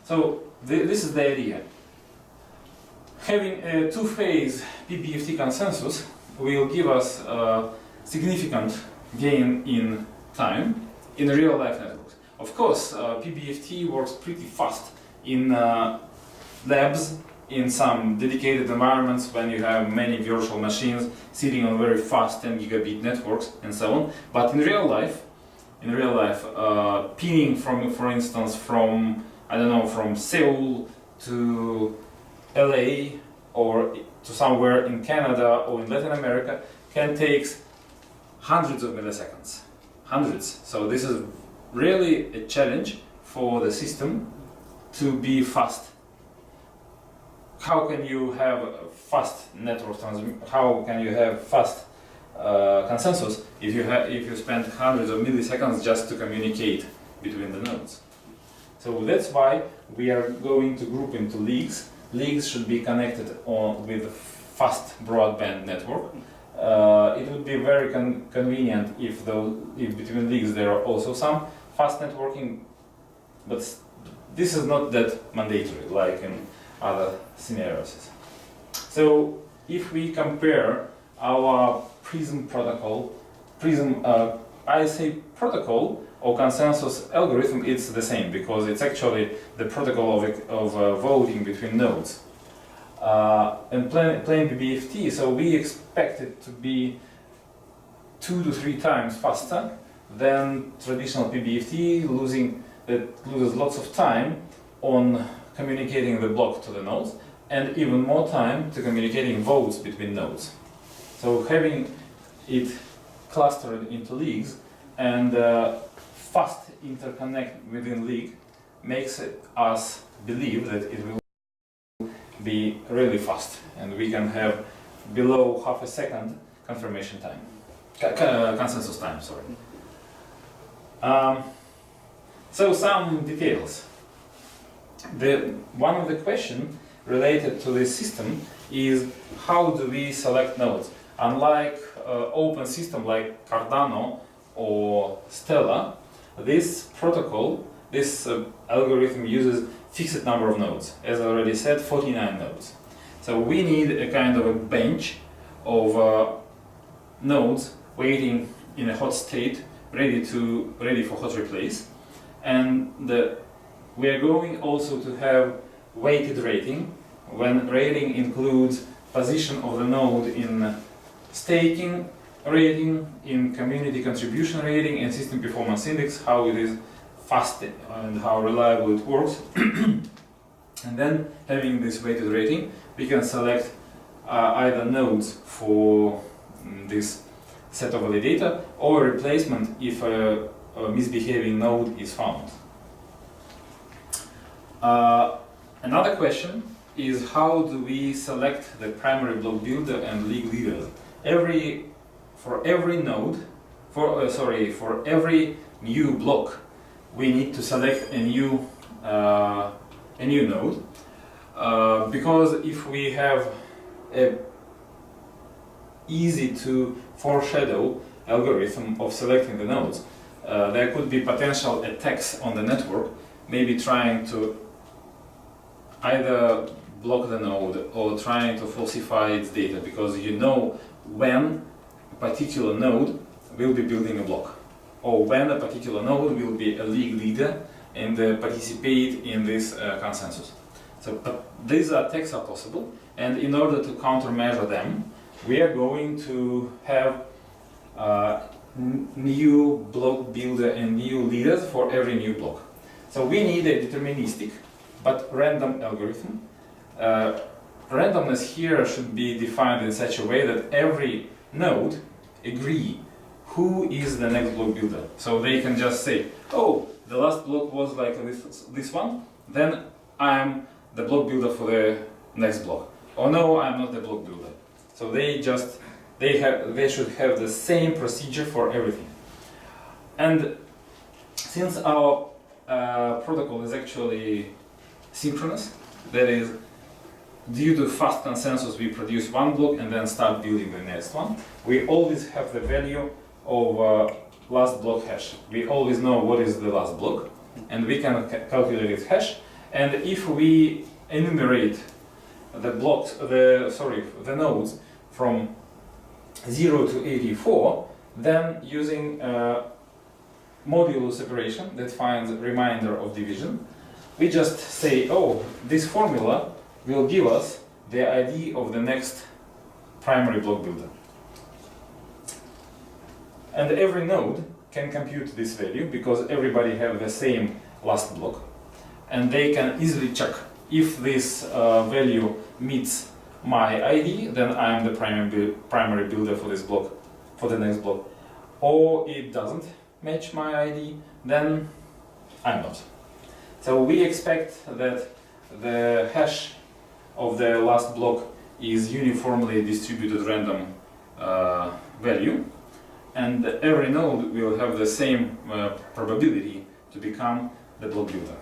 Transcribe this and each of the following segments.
So this is the idea. Having a two-phase PBFT consensus will give us a significant gain in time in real-life networks. Of course, PBFT works pretty fast in labs, in some dedicated environments when you have many virtual machines sitting on very fast 10 gigabit networks and so on. But in real life, pinning for instance, from I don't know, from Seoul to LA or to somewhere in Canada or in Latin America can take hundreds of milliseconds, hundreds. So this is really a challenge for the system to be fast. How can you have a fast network transmission? How can you have fast consensus if you spend hundreds of milliseconds just to communicate between the nodes? So that's why we are going to group into leagues. Leagues should be connected with a fast broadband network. It would be very convenient if between leagues there are also some fast networking, but this is not that mandatory like in other scenarios. So if we compare our Prism protocol, I say protocol or consensus algorithm, it's the same because it's actually the protocol of voting between nodes. And plain PBFT, so we expect it to be 2 to 3 times faster than traditional PBFT, loses lots of time on communicating the block to the nodes and even more time to communicating votes between nodes. So having it clustered into leagues and fast interconnect within league makes us believe that it will be really fast and we can have below half a second confirmation time, consensus time, sorry. So some details. One of the questions related to this system is how do we select nodes? Unlike open system like Cardano or Stella, this protocol, this algorithm uses fixed number of nodes. As I already said, 49 nodes. So we need a kind of a bench of nodes waiting in a hot state, ready for hot replace, and we are going also to have weighted rating, when rating includes position of the node in staking rating, in community contribution rating, and system performance index, how it is fast and how reliable it works. And then having this weighted rating, we can select either nodes for this set of validator or replacement if a misbehaving node is found. Another question is how do we select the primary block builder and league leaders? For every new block, we need to select a new node because if we have a easy to foreshadow algorithm of selecting the nodes, there could be potential attacks on the network, maybe trying to either block the node or trying to falsify its data because you know when a particular node will be building a block or when a particular node will be a league leader and participate in this consensus. So these attacks are possible, and in order to countermeasure them, we are going to have new block builder and new leaders for every new block. So we need a deterministic but random algorithm. Randomness here should be defined in such a way that every node agree who is the next block builder. So they can just say, oh, the last block was like this one, then I'm the block builder for the next block. Or no, I'm not the block builder. So they should have the same procedure for everything. And since our protocol is actually synchronous, that is, due to fast consensus, we produce one block and then start building the next one. We always have the value of last block hash. We always know what is the last block, and we can calculate its hash And if we enumerate the blocks, the nodes from 0 to 84, then using modulo separation that finds remainder of division, we just say, oh, this formula will give us the ID of the next primary block builder. And every node can compute this value because everybody have the same last block. And they can easily check if this value meets my ID, then I am the primary builder for this block, for the next block. Or it doesn't match my ID, then I'm not. So we expect that the hash of the last block is uniformly distributed random value, and every node will have the same probability to become the block builder.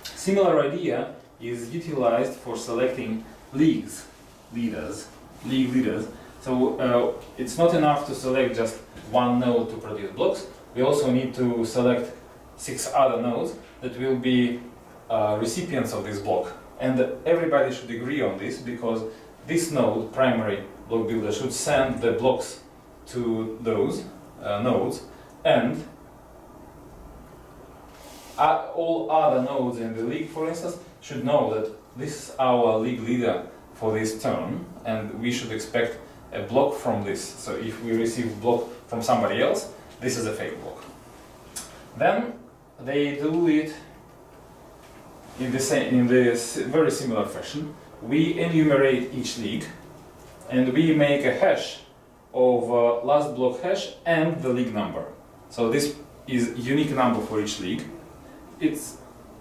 Similar idea is utilized for selecting league leaders. So it's not enough to select just one node to produce blocks. We also need to select 6 other nodes that will be recipients of this block. And everybody should agree on this, because this node, primary block builder, should send the blocks to those nodes, and all other nodes in the league, for instance, should know that this is our league leader for this turn, and we should expect a block from this. So if we receive a block from somebody else, this is a fake block. Then they do it in this very similar fashion. We enumerate each league, and we make a hash of last block hash and the league number. So this is a unique number for each league. It's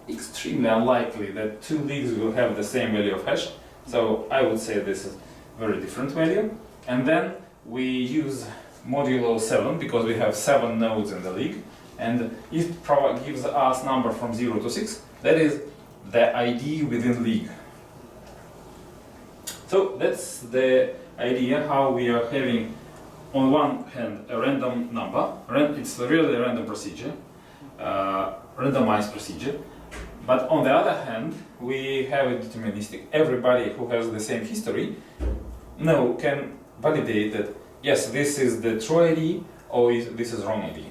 extremely unlikely that 2 leagues will have the same value of hash, so I would say this is a very different value. And then we use modulo 7 because we have 7 nodes in the league, and it gives us number from 0 to 6. That is the ID within league. So that's the idea how we are having on one hand a random number. It's really a random procedure, randomized procedure. But on the other hand, we have a deterministic. Everybody who has the same history can validate that yes, this is the true ID or this is wrong ID.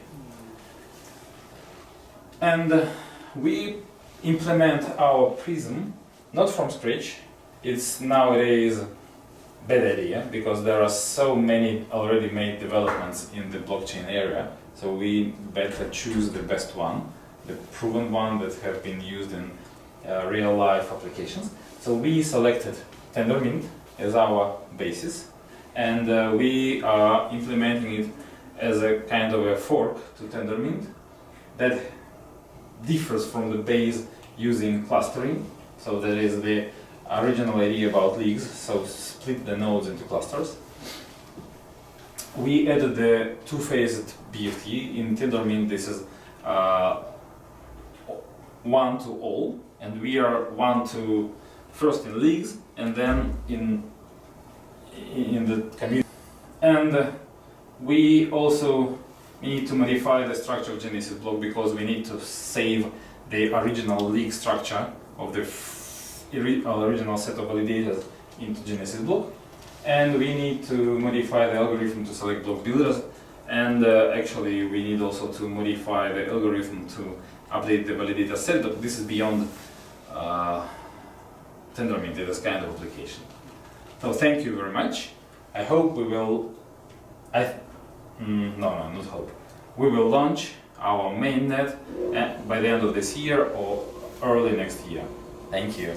And we implement our Prism not from scratch. It's nowadays a bad idea because there are so many already made developments in the blockchain area. So we better choose the best one, the proven one that have been used in real life applications. So we selected Tendermint as our basis, and we are implementing it as a kind of a fork to Tendermint that differs from the base using clustering. So that is the original idea about leagues, so split the nodes into clusters. We added the two-phased BFT. In Tendermint this is one to all, and we are one to first in leagues and then in the community. And we also need to modify the structure of Genesis block because we need to save the original league structure of the original set of validators into Genesis block, and we need to modify the algorithm to select block builders, and actually we need also to modify the algorithm to update the validator set, but this is beyond Tendermint, this kind of application. So thank you very much. I hope we will, not hope, we will launch our mainnet by the end of this year or early next year. Thank you.